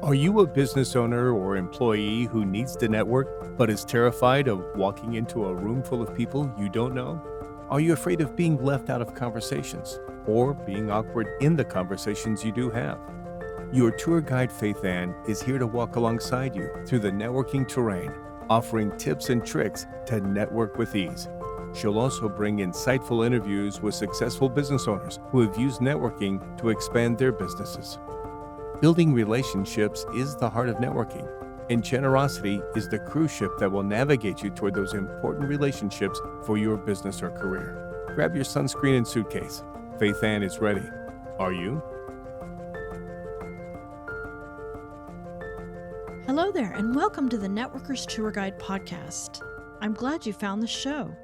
Are you a business owner or employee who needs to network but is terrified of walking into a room full of people you don't know? Are you afraid of being left out of conversations or being awkward in the conversations you do have? Your tour guide, Faithann, is here to walk alongside you through the networking terrain, offering tips and tricks to network with ease. She'll also bring insightful interviews with successful business owners who have used networking to expand their businesses. Building relationships is the heart of networking, and generosity is the cruise ship that will navigate you toward those important relationships for your business or career. Grab your sunscreen and suitcase. Faithann is ready. Are you? Hello there, and welcome to the Networkers Tour Guide podcast. I'm glad you found the show.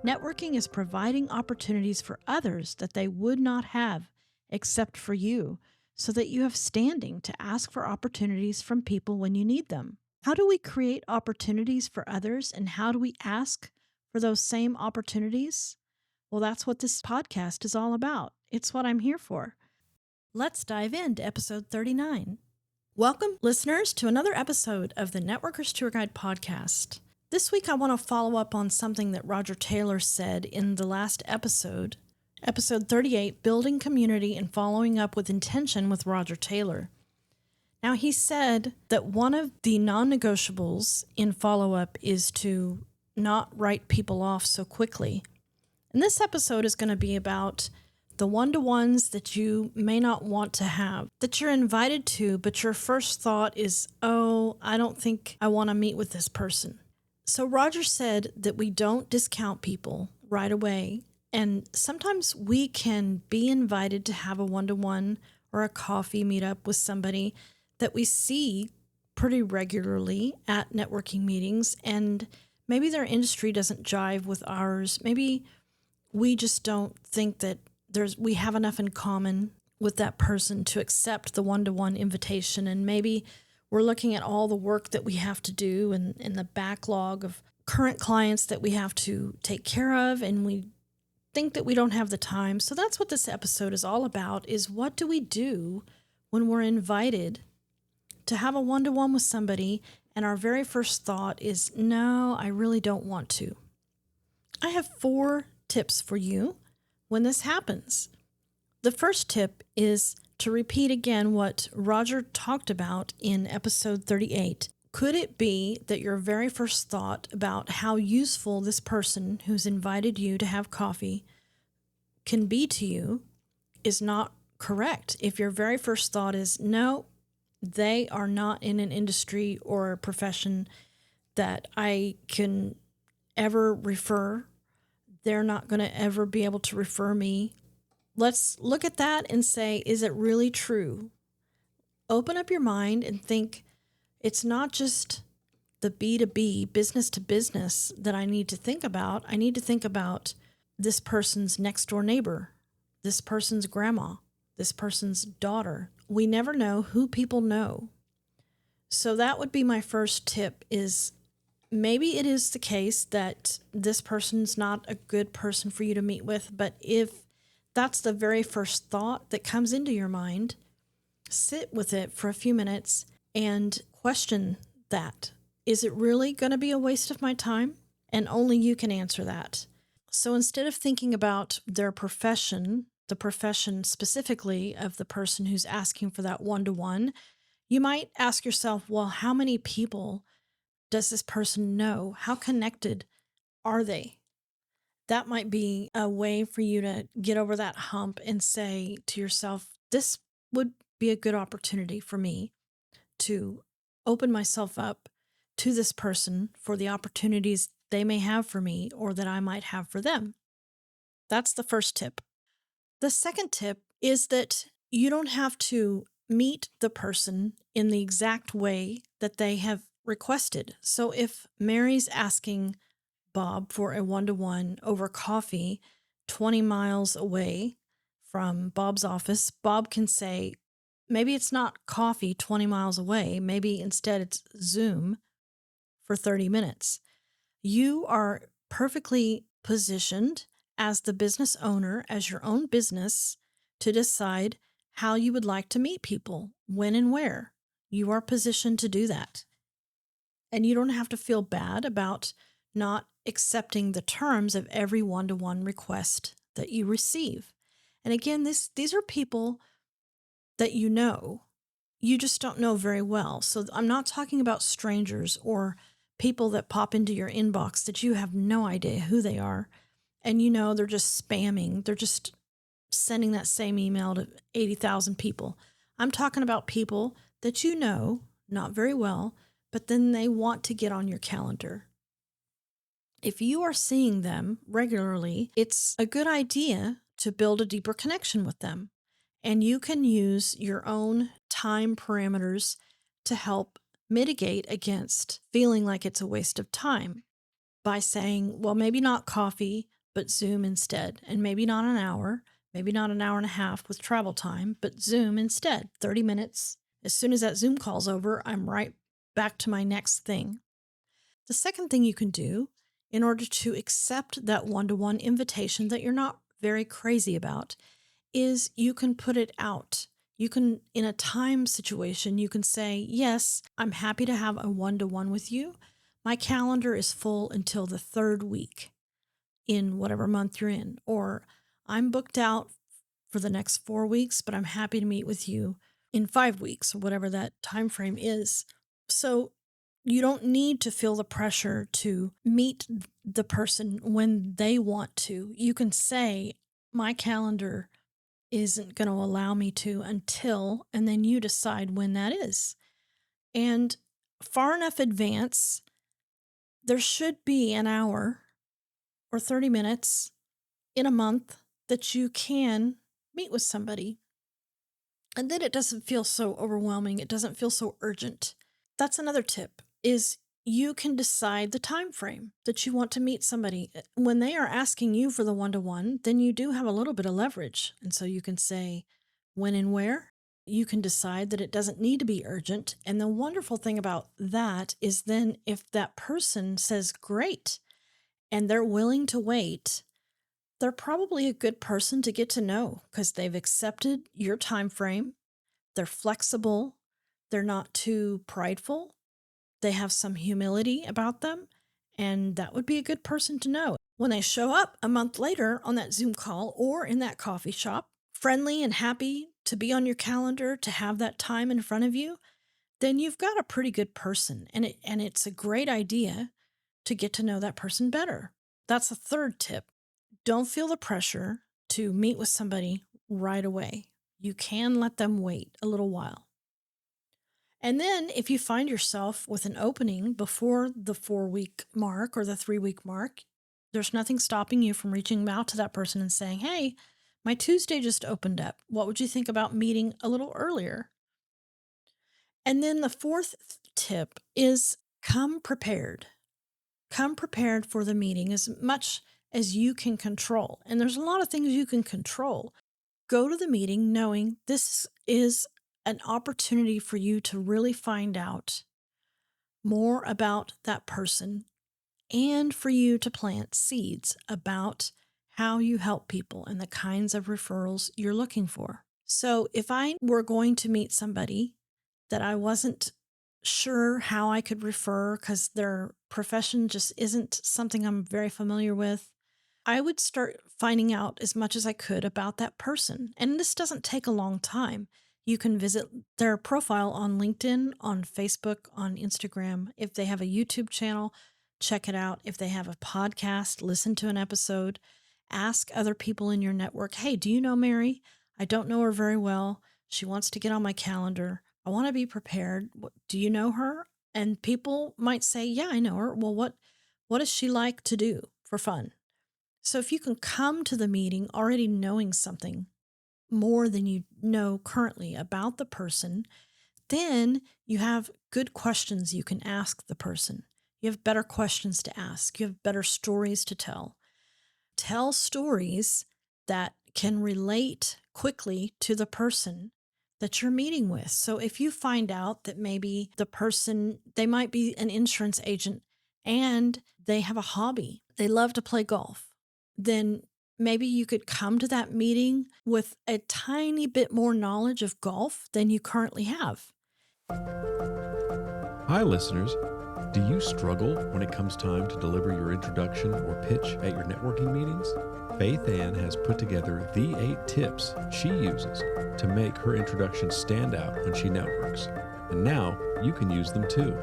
Networking is providing opportunities for others that they would not have except for you, so that you have standing to ask for opportunities from people when you need them. How do we create opportunities for others, and how do we ask for those same opportunities? Well, that's what this podcast is all about. It's what I'm here for. Let's dive into episode 39. Welcome, listeners, to another episode of the Networkers Tour Guide podcast. This week, I want to follow up on something that Rodger Taylor said in the last episode 38, Building Community and Following Up with Intention with Rodger Taylor. Now, he said that one of the non-negotiables in follow-up is to not write people off so quickly. And this episode is going to be about the one-to-ones that you may not want to have, that you're invited to, but your first thought is, oh, I don't think I want to meet with this person. So Rodger said that we don't discount people right away. And sometimes we can be invited to have a one-to-one or a coffee meetup with somebody that we see pretty regularly at networking meetings, and maybe their industry doesn't jive with ours. Maybe we just don't think that we have enough in common with that person to accept the one-to-one invitation, and maybe we're looking at all the work that we have to do and the backlog of current clients that we have to take care of, and we think that we don't have the time. So that's what this episode is all about, is what do we do when we're invited to have a one-to-one with somebody and our very first thought is, no, I really don't want to. I have 4 tips for you when this happens. The first tip is to repeat again what Rodger talked about in episode 38. Could it be that your very first thought about how useful this person who's invited you to have coffee can be to you is not correct? If your very first thought is, no, they are not in an industry or a profession that I can ever refer, they're not going to ever be able to refer me. Let's look at that and say, is it really true? Open up your mind and think, it's not just the B2B, business to business, that I need to think about. I need to think about this person's next door neighbor, this person's grandma, this person's daughter. We never know who people know. So that would be my first tip, is maybe it is the case that this person's not a good person for you to meet with, but if that's the very first thought that comes into your mind, sit with it for a few minutes and question that. Is it really going to be a waste of my time? And only you can answer that. So instead of thinking about their profession, the profession specifically of the person who's asking for that one-to-one, you might ask yourself, well, how many people does this person know? How connected are they? That might be a way for you to get over that hump and say to yourself, this would be a good opportunity for me to open myself up to this person for the opportunities they may have for me or that I might have for them. That's the first tip. The second tip is that you don't have to meet the person in the exact way that they have requested. So if Mary's asking Bob for a one-to-one over coffee 20 miles away from Bob's office, Bob can say, maybe it's not coffee 20 miles away. Maybe instead it's Zoom for 30 minutes. You are perfectly positioned as the business owner, as your own business, to decide how you would like to meet people, when and where. You are positioned to do that. And you don't have to feel bad about not accepting the terms of every one-to-one request that you receive. And again, these are people that you know. You just don't know very well. So I'm not talking about strangers or people that pop into your inbox that you have no idea who they are. And you know they're just spamming. They're just sending that same email to 80,000 people. I'm talking about people that you know, not very well, but then they want to get on your calendar. If you are seeing them regularly, it's a good idea to build a deeper connection with them. And you can use your own time parameters to help mitigate against feeling like it's a waste of time by saying, well, maybe not coffee, but Zoom instead. And maybe not an hour, maybe not an hour and a half with travel time, but Zoom instead, 30 minutes. As soon as that Zoom call's over, I'm right back to my next thing. The second thing you can do in order to accept that one-to-one invitation that you're not very crazy about is you can put it out. You can, in a time situation, you can say, yes, I'm happy to have a one-to-one with you. My calendar is full until the third week in whatever month you're in, or I'm booked out for the next 4 weeks, but I'm happy to meet with you in 5 weeks, or whatever that time frame is. So you don't need to feel the pressure to meet the person when they want to. You can say, my calendar isn't going to allow me to until, and then you decide when that is. And far enough advance, there should be an hour or 30 minutes in a month that you can meet with somebody. And then it doesn't feel so overwhelming. It doesn't feel so urgent. That's another tip, is you can decide the time frame that you want to meet somebody. When they are asking you for the one-to-one, then you do have a little bit of leverage. And so you can say when and where. You can decide that it doesn't need to be urgent. And the wonderful thing about that is then if that person says great and they're willing to wait, they're probably a good person to get to know because they've accepted your time frame. They're flexible. They're not too prideful. They have some humility about them, and that would be a good person to know. When they show up a month later on that Zoom call or in that coffee shop, friendly and happy to be on your calendar, to have that time in front of you, then you've got a pretty good person, and it's a great idea to get to know that person better. That's a third tip. Don't feel the pressure to meet with somebody right away. You can let them wait a little while. And then if you find yourself with an opening before the 4-week mark or the 3-week mark, there's nothing stopping you from reaching out to that person and saying, hey, my Tuesday just opened up. What would you think about meeting a little earlier? And then the fourth tip is come prepared. Come prepared for the meeting as much as you can control. And there's a lot of things you can control. Go to the meeting knowing this is an opportunity for you to really find out more about that person and for you to plant seeds about how you help people and the kinds of referrals you're looking for. So if I were going to meet somebody that I wasn't sure how I could refer because their profession just isn't something I'm very familiar with, I would start finding out as much as I could about that person. And this doesn't take a long time. You can visit their profile on LinkedIn, on Facebook, on Instagram. If they have a YouTube channel, check it out. If they have a podcast, listen to an episode. Ask other people in your network, hey, do you know Mary? I don't know her very well. She wants to get on my calendar. I want to be prepared. Do you know her? And people might say, yeah, I know her. Well, what does she like to do for fun? So if you can come to the meeting already knowing something more than you know currently about the person, then you have good questions you can ask the person. You have better questions to ask. You have better stories to tell. Tell stories that can relate quickly to the person that you're meeting with. So if you find out that maybe the person, they might be an insurance agent and they have a hobby, they love to play golf, then maybe you could come to that meeting with a tiny bit more knowledge of golf than you currently have. Hi, listeners. Do you struggle when it comes time to deliver your introduction or pitch at your networking meetings? Faithann has put together the 8 tips she uses to make her introduction stand out when she networks. And now you can use them too.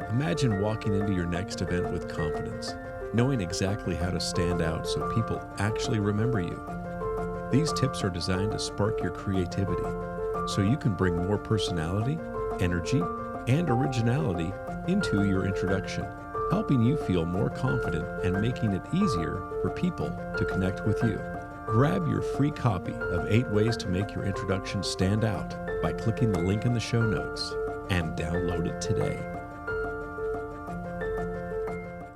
Imagine walking into your next event with confidence, knowing exactly how to stand out so people actually remember you. These tips are designed to spark your creativity so you can bring more personality, energy, and originality into your introduction, helping you feel more confident and making it easier for people to connect with you. Grab your free copy of 8 Ways to Make Your Introduction Stand Out by clicking the link in the show notes and download it today.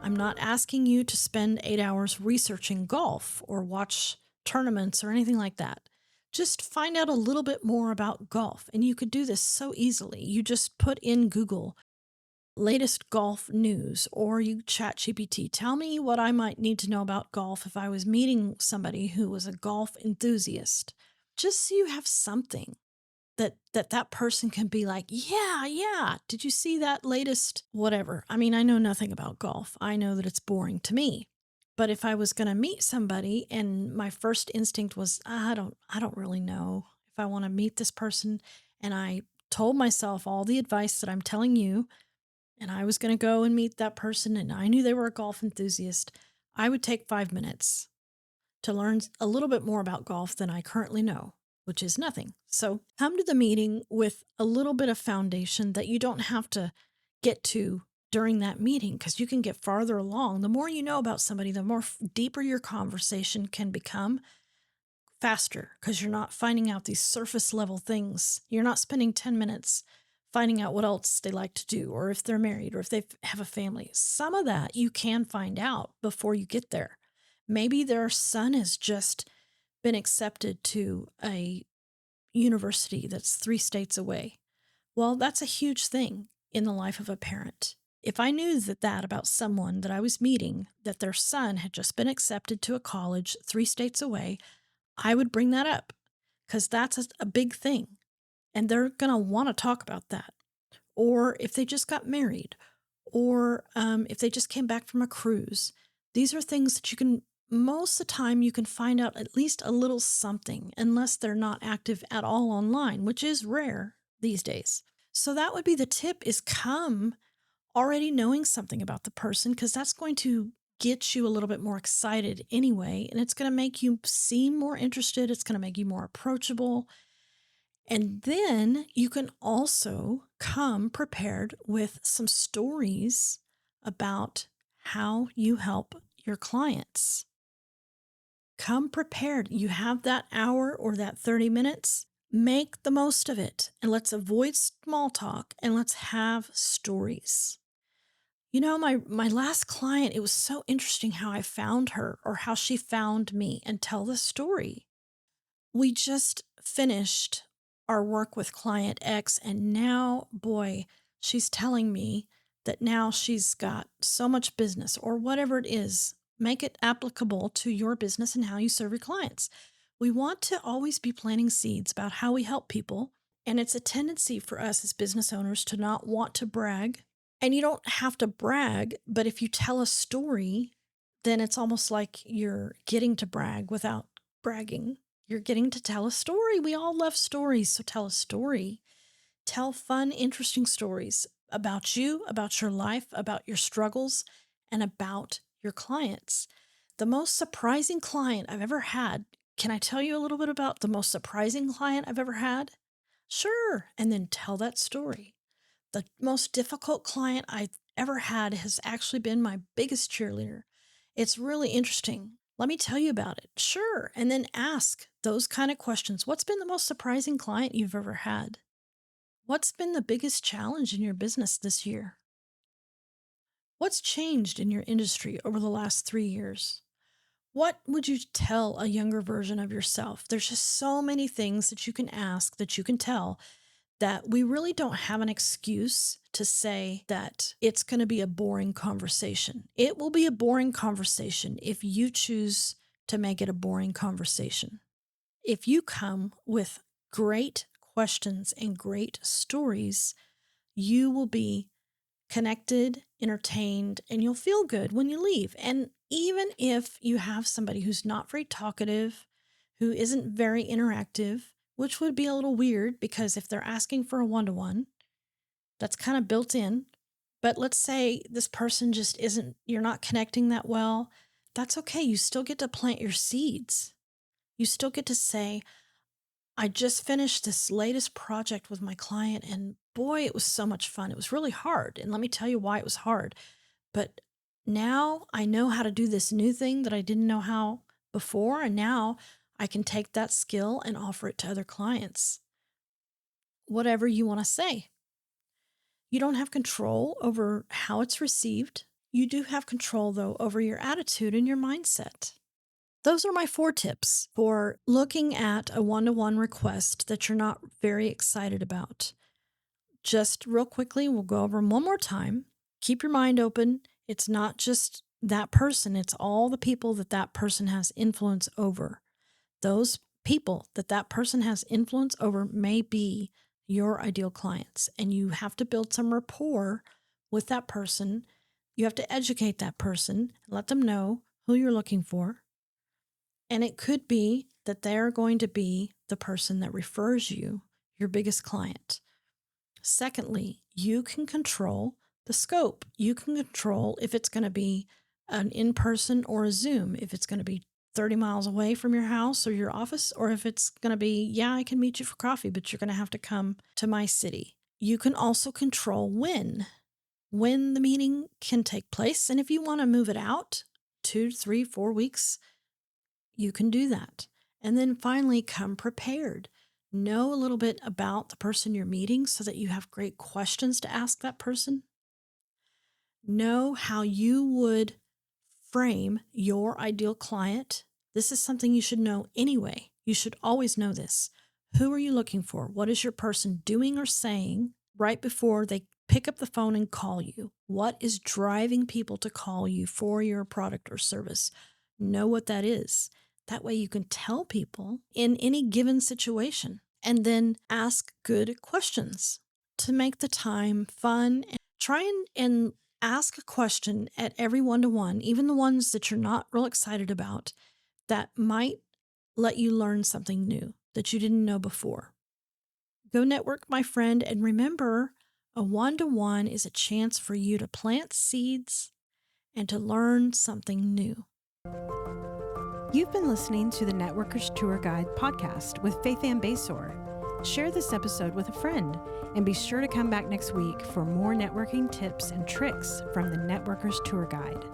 I'm not asking you to spend 8 hours researching golf or watch tournaments or anything like that. Just find out a little bit more about golf. And you could do this so easily. You just put in Google latest golf news or you chat GPT. Tell me what I might need to know about golf if I was meeting somebody who was a golf enthusiast. Just so you have something that person can be like, yeah, did you see that latest whatever? I mean, I know nothing about golf. I know that it's boring to me. But if I was going to meet somebody and my first instinct was, I don't really know if I want to meet this person, and I told myself all the advice that I'm telling you, and I was going to go and meet that person and I knew they were a golf enthusiast, I would take 5 minutes to learn a little bit more about golf than I currently know, which is nothing. So come to the meeting with a little bit of foundation that you don't have to get to during that meeting, because you can get farther along. The more you know about somebody, the more deeper your conversation can become faster, because you're not finding out these surface level things. You're not spending 10 minutes finding out what else they like to do, or if they're married, or if they have a family. Some of that you can find out before you get there. Maybe their son has just been accepted to a university that's 3 states away. Well, that's a huge thing in the life of a parent. If I knew that about someone that I was meeting, that their son had just been accepted to a college 3 states away, I would bring that up, because that's a big thing. And they're going to want to talk about that. Or if they just got married, or if they just came back from a cruise. These are things that you can, most of the time, you can find out at least a little something, unless they're not active at all online, which is rare these days. So that would be the tip, is come already knowing something about the person, because that's going to get you a little bit more excited anyway, and it's going to make you seem more interested. It's going to make you more approachable. And then you can also come prepared with some stories about how you help your clients. Come prepared. You have that hour or that 30 minutes. Make the most of it, and let's avoid small talk and let's have stories. You know, my last client, it was so interesting how I found her, or how she found me, and tell the story. We just finished our work with client X, and now, boy, she's telling me that now she's got so much business, or whatever it is. Make it applicable to your business and how you serve your clients. We want to always be planting seeds about how we help people, and it's a tendency for us as business owners to not want to brag. And you don't have to brag, but if you tell a story, then it's almost like you're getting to brag without bragging. You're getting to tell a story. We all love stories, so tell a story. Tell fun, interesting stories about you, about your life, about your struggles, and about your clients. The most surprising client I've ever had. Can I tell you a little bit about the most surprising client I've ever had? Sure. And then tell that story. The most difficult client I've ever had has actually been my biggest cheerleader. It's really interesting. Let me tell you about it. Sure. And then ask those kind of questions. What's been the most surprising client you've ever had? What's been the biggest challenge in your business this year? What's changed in your industry over the last 3 years? What would you tell a younger version of yourself? There's just so many things that you can ask, that you can tell, that we really don't have an excuse to say that it's going to be a boring conversation. It will be a boring conversation if you choose to make it a boring conversation. If you come with great questions and great stories, you will be connected, entertained, and you'll feel good when you leave. And even if you have somebody who's not very talkative, who isn't very interactive, which would be a little weird because if they're asking for a one-to-one, that's kind of built in. But let's say this person just isn't, you're not connecting that well. That's okay. You still get to plant your seeds. You still get to say, I just finished this latest project with my client and boy, it was so much fun. It was really hard. And let me tell you why it was hard. But now I know how to do this new thing that I didn't know how before. And now I can take that skill and offer it to other clients. Whatever you want to say. You don't have control over how it's received. You do have control, though, over your attitude and your mindset. Those are my 4 tips for looking at a one-to-one request that you're not very excited about. Just real quickly, we'll go over them one more time. Keep your mind open. It's not just that person. It's all the people that person has influence over. Those people that person has influence over may be your ideal clients, and you have to build some rapport with that person. You have to educate that person, let them know who you're looking for. And it could be that they're going to be the person that refers you, your biggest client. Secondly, you can control the scope. You can control if it's going to be an in-person or a Zoom, if it's going to be 30 miles away from your house or your office, or if it's going to be, yeah, I can meet you for coffee, but you're going to have to come to my city. You can also control when the meeting can take place. And if you want to move it out 2, 3, 4 weeks, you can do that. And then finally, come prepared. Know a little bit about the person you're meeting so that you have great questions to ask that person. Know how you would frame your ideal client. This is something you should know anyway. You should always know this. Who are you looking for? What is your person doing or saying right before they pick up the phone and call you? What is driving people to call you for your product or service? Know what that is. That way you can tell people in any given situation and then ask good questions to make the time fun. And try and ask a question at every one-to-one, even the ones that you're not real excited about, that might let you learn something new that you didn't know before. Go network, my friend, and remember, a one-to-one is a chance for you to plant seeds and to learn something new. You've been listening to the Networkers Tour Guide podcast with Faithann Basor. Share this episode with a friend and be sure to come back next week for more networking tips and tricks from the Networkers Tour Guide.